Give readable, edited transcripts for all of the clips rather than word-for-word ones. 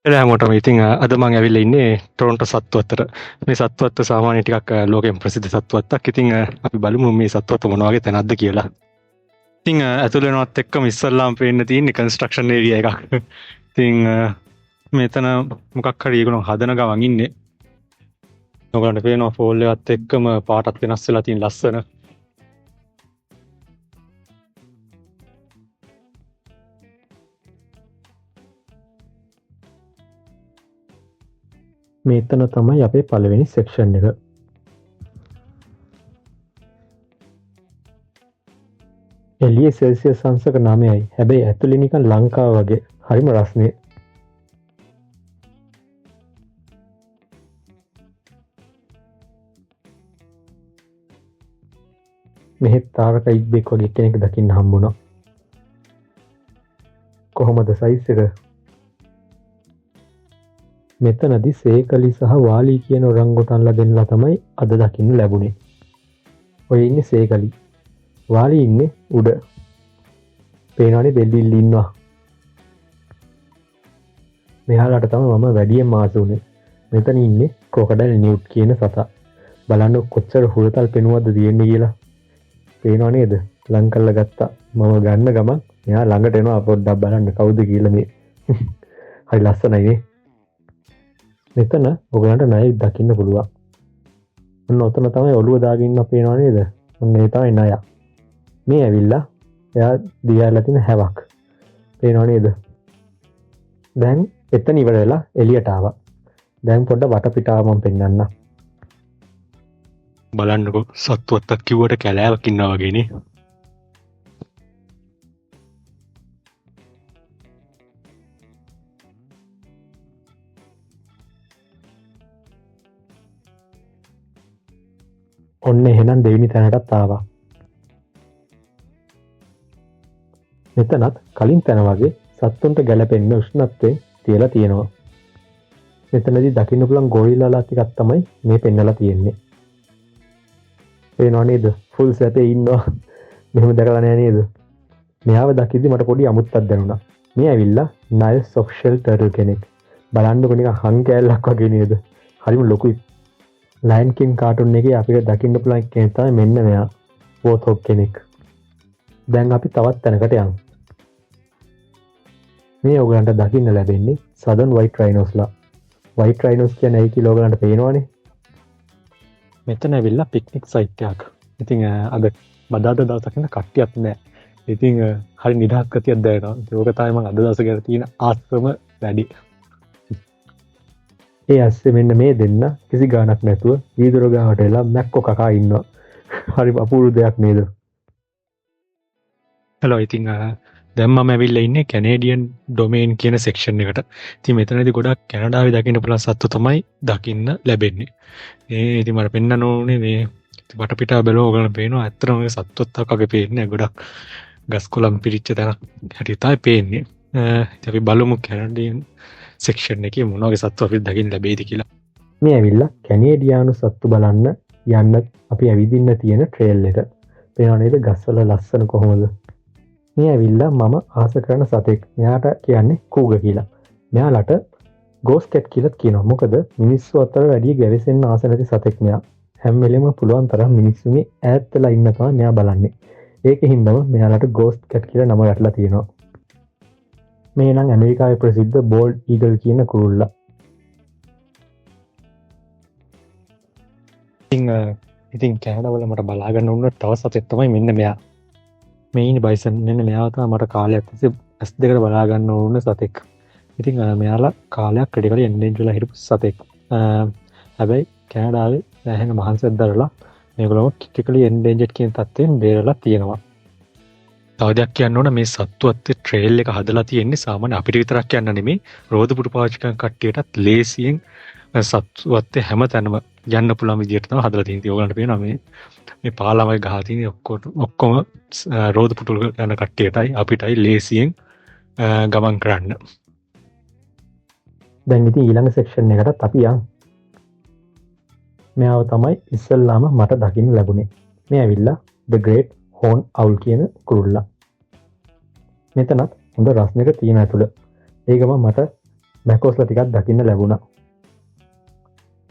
එලා හැමෝටම ඉතින් අද මම ඇවිල්ලා ඉන්නේ ටොරොන්ටෝ සත්තු අතර. මේ සත්තු අත්ත සාමාන්‍ය ටිකක් ලෝකෙන් ප්‍රසිද්ධ සත්තු අත්තක්. ඉතින් අපි බලමු මේ සත්තු අත්ත මොන වගේ තැනක්ද කියලා. ඉතින් ඇතුළ වෙනවත් එක්කම ඉස්සල්ලාම පේන්න තියෙන්නේ කන්ස්ට්‍රක්ෂන් ඒරියා එකක්. ඉතින් මෙතන මොකක් හරි ඒගොල්ලෝ හදන ගමන් ඉන්නේ. ඔයගොල්ලන්ට පේනවා ෆෝල් එකත් එක්කම පාටත් වෙනස් වෙලා තියෙන ලස්සන. මෙතන තමයි අපේ පළවෙනි සෙක්ෂන් එක. එළියේ සෙල්සියස් අංශක 9යි. හැබැයි ඇතුලේ නිකන් ලංකාව වගේ. හරිම රස්නේ. මෙහෙත් තාරක ඉබ්බෙක් වගේ කෙනෙක් දකින්න හම්බුණා. කොහොමද සයිස් එක? මෙතනදි සේකලි සහ වාලී කියන ඔරංගුටන්ලා දෙන්නලා තමයි අද දකින්න ලැබුණේ. ඔය ඉන්නේ සේකලි. වාලී ඉන්නේ උඩ. පේනවනේ දෙල්ලිල්ල ඉන්නවා. මෙයාලට තමයි මම වැඩියෙන් මාස උනේ. මෙතන ඉන්නේ ක්‍රොකොඩයිල් නිව්ට් කියන සතා. බලන්න කොච්චර හුරතල් පෙනුවක්ද තියෙන්නේ කියලා. පේනව නේද? ලං කරලා ගත්තා. මම ගන්න ගමන් මෙයා ළඟට එනවා පොඩ්ඩක් බලන්න කවුද කියලා මේ. හරි ලස්සනයි නේ. මෙතන ඔයගලන්ට ණය දකින්න පුළුවන්. ඔන්න ඔතන තමයි ඔළුව දාගෙන ඉන්න පේනව නේද? ඔන්න ඒ තමයි ණය. මේ ඇවිල්ලා එයා දිගාලා තියෙන හැවක්. පේනව නේද? දැන් එතන ඉවර වෙලා එළියට ආවා. දැන් පොඩ්ඩ වටපිටාව මම පෙන්නන්න. බලන්නකො සත්තු අත්තක් කිව්වට කැලෑවක් ඉන්නවා වගේනේ. ඔන්න එහෙනම් දෙවෙනි තැනටත් ආවා. මෙතනත් කලින් තැන වගේ සත්තුන්ට ගැලපෙන්න උෂ්ණත්වයෙන් තියලා තියෙනවා. මෙතනදී දකින්න පුළුවන් ගොරිල්ලාලා ටිකක් තමයි මේ පෙන්නලා තියෙන්නේ. පේනව නේද? ෆුල් සැපේ ඉන්නවා. මෙහෙම දැකලා නැහැ නේද? මෙයාව දකිද්දි මට පොඩි අමුත්තක් දැනුණා. මේ ඇවිල්ලා නයිල් සොෆ්ට් ෂෙල් ටර්ටල් කෙනෙක්. බලන්නකො නිකන් හං කෑල්ලක් වගේ නේද? හරිම ලොකුයි. ලයන් කින් කාටුන් එකේ අපිට දකින්න පුළුවන් කෙනෙක් තමයි මෙන්න මෙයා. වෝතොප් කෙනෙක්. දැන් අපි තවත් තැනකට යමු. මේ ඔයගලන්ට දකින්න ලැබෙන්නේ සදර්න් වයිට් රයිනෝස්ලා. වයිට් රයිනෝස් කියන්නේ ඇයි කියලා ඔයගලන්ට පේනවනේ. මෙතන ඇවිල්ලා පික්නික් සයිට් එකක්. ඉතින් අද බදාදා දවසක් ඉන්න කට්ටියක් නැහැ. ඉතින් හරි නිදහස් ගතියක් දැනෙනවා. ඒක තමයි මම අද දවසේ ගැන තියෙන ආත්ම වැඩි. ඒ ඇස්සේ මෙන්න මේ දෙන්න කිසි ගාණක් නැතුව වීදුර ගාවට එලා මැක්කෝ කකා ඉන්නවා. හරි අපූර්ව දෙයක් නේද? හලෝ ඉතින් දැන් මම ඇවිල්ලා ඉන්නේ කැනේඩියන් ඩොමේන් කියන සෙක්ෂන් එකට. ඉතින් මෙතනදී ගොඩක් කැනඩාවේ දකින්න පුළුවන් සත්තු තමයි දකින්න ලැබෙන්නේ. ඉතින් මට පෙන්වන්න ඕනේ මේ වටපිටාව බලව ඔයගලන්ට පේනවා ඇත්තටම මේ සත්තුත් වගේ පේන්නේ ගොඩක් ගස් කොළන් පිරිච්ච තැනක් හැටි තමයි පේන්නේ. ඉතින් අපි බලමු කැනඩියන් සෙක්ෂන් එකේ මොන වගේ සත්තු අපිට දකින්න ලැබෙයිද කියලා. මේ ඇවිල්ලා කැනේඩියානු සත්තු බලන්න යන්න අපි ඇවිදින්න තියෙන ට්‍රේල් එක. පේනව නේද ගස්වල ලස්සන කොහොමද? මේ ඇවිල්ලා මම ආස කරන සතෙක්. මෙයාට කියන්නේ කූග කියලා. මෙයාලට ගෝස්ට් කැට් කියලා කියනවා. මොකද මිනිස්සු අතර වැඩි ගැවසෙන්න ආස නැති සතෙක් මෙයා. හැම වෙලෙම පුළුවන් තරම් මිනිස්සුන්ගේ ඈත් වෙලා ඉන්න තමයි මෙයා බලන්නේ. ඒකෙන්දම මෙයාලට ගෝස්ට් කැට් කියලා නම යටලා තියෙනවා. මේ නම් ඇමරිකාවේ ප්‍රසිද්ධ බෝල්ඩ් ඊගල් කියන කුරුල්ලා. ඉතින් කැනඩාවල මට බලා ගන්න උන තව සතෙක් තමයි මෙන්න මෙයා. මේ ඉන්නේ බයිසන්. මෙන්න මෙයා තමයි මට කාලයක් තිස්සේ S2 බලා ගන්න ඕන සතෙක්. ඉතින් මෙයාලා කාලයක් ක්‍රිටිකලි එන්ඩේන්ජර් වෙලා හිටපු සතෙක්. හැබැයි කැනඩාවේ දැන් මහන්සියක් දරලා මේගොල්ලෝ ක්‍රිටිකලි එන්ඩේන්ජර්ඩ් කියන තත්ත්වයෙන් බේරලා තියෙනවා. තව දෙයක් කියන්න ඕන මේ සත්තු අත්තේ ට්‍රේල් එක හදලා තියෙන්නේ සාමාන්‍ය අපිට විතරක් යන්න නෙමෙයි රෝදපුටු පාවිච්චි කරන කට්ටියටත් ලේසියෙන් සත්තු අත්තේ හැම තැනම යන්න පුළුවන් විදිහට තමයි හදලා තියෙන්නේ. ඔයගලන්ට පේනවා මේ පාලමයි ගහලා තියෙන්නේ ඔක්කොම රෝදපුටු යන කට්ටියටයි අපිටයි ලේසියෙන් ගමන් කරන්න. දැන් ඉතින් ඊළඟ සෙක්ෂන් එකටත් අපි යමු. මෙයාව තමයි ඉස්සල්ලාම මට දකින්න ලැබුණේ. මේ ඇවිල්ලා The Great Horned Owl කියන කුරුල්ලා. මෙතනත් හොඳ රස්නෙක තියෙන ඇතුළ. ඒකම මට මැකෝස්ලා ටිකක් දකින්න ලැබුණා.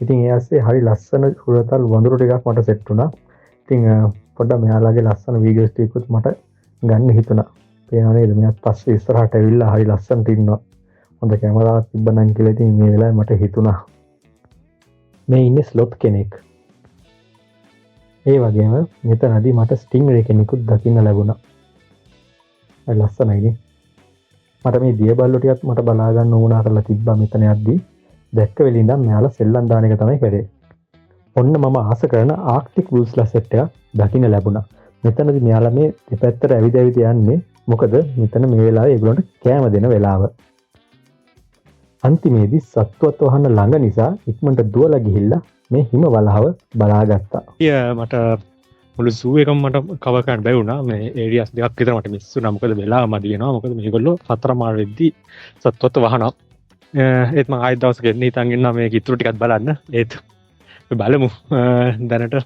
ඉතින් ඒ ඇස්සේ හරි ලස්සන හුරතල් වඳුරු ටිකක් මට සෙට් වුණා. ඉතින් පොඩ්ඩක් මෙයාලගේ ලස්සන වීඩියෝස් ටිකකුත් මට ගන්න හිතුණා. පේනව නේද? මෙයාත් පස්සේ ඉස්සරහට ඇවිල්ලා හරි ලස්සනට ඉන්නවා. හොඳ කැමරාවක් තිබ්බනම් කියලා ඉතින් මේ වෙලාවේ මට හිතුණා. මේ ඉන්නේ ස්ලොත් කෙනෙක්. ඒ වගේම මෙතනදී මට ස්ටින්ග්රේ කෙනෙකුත් දකින්න ලැබුණා. හරි ලස්සනයිනේ. මට මේ දියබල්ලෝ ටිකත් මට බලා ගන්න ඕනා කරලා තිබ්බා මෙතන යද්දී. දැක්ක වෙලේ ඉඳන් මෙයාලා සෙල්ලම් දාන එක තමයි කරේ. ඔන්න මම ආස කරන ආක්ටික් වුල්ස්ලා සෙට් එකක් දකින්න ලැබුණා. මෙතනදී මෙයාලා මේ දෙපැත්තට ඇවිද ඇවිද යන්නේ. මොකද මෙතන මේ වෙලාවේ ඒගොල්ලන්ට කෑම දෙන වෙලාව. අන්තිමේදී සත්තුවත් වහන්න ළඟ නිසා ඉක්මනට දුවලා ගිහිල්ලා මේ හිම වලහව බලාගත්තා. මට මුළු සූ එකම මට කවර් කරන්න බැරි වුණා. මේ ඒරියාස් දෙකක් විතර මට මිස් වුණා. මොකද වෙලාව මදි වෙනවා. මොකද මේගොල්ලෝ 4 මාර වෙද්දි සත්තුවත් වහනවා. ඒත් මම ආයෙත් දවසක එන්න හිතන් ඉන්නවා මේක ඉතුරු ටිකක් බලන්න. ඒත් බලමු. දැනට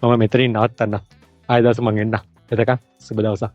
මම මෙතනින් නවත්තන්න. ආයෙ දවසක මම එන්න. එතකන් සුබ දවසක්.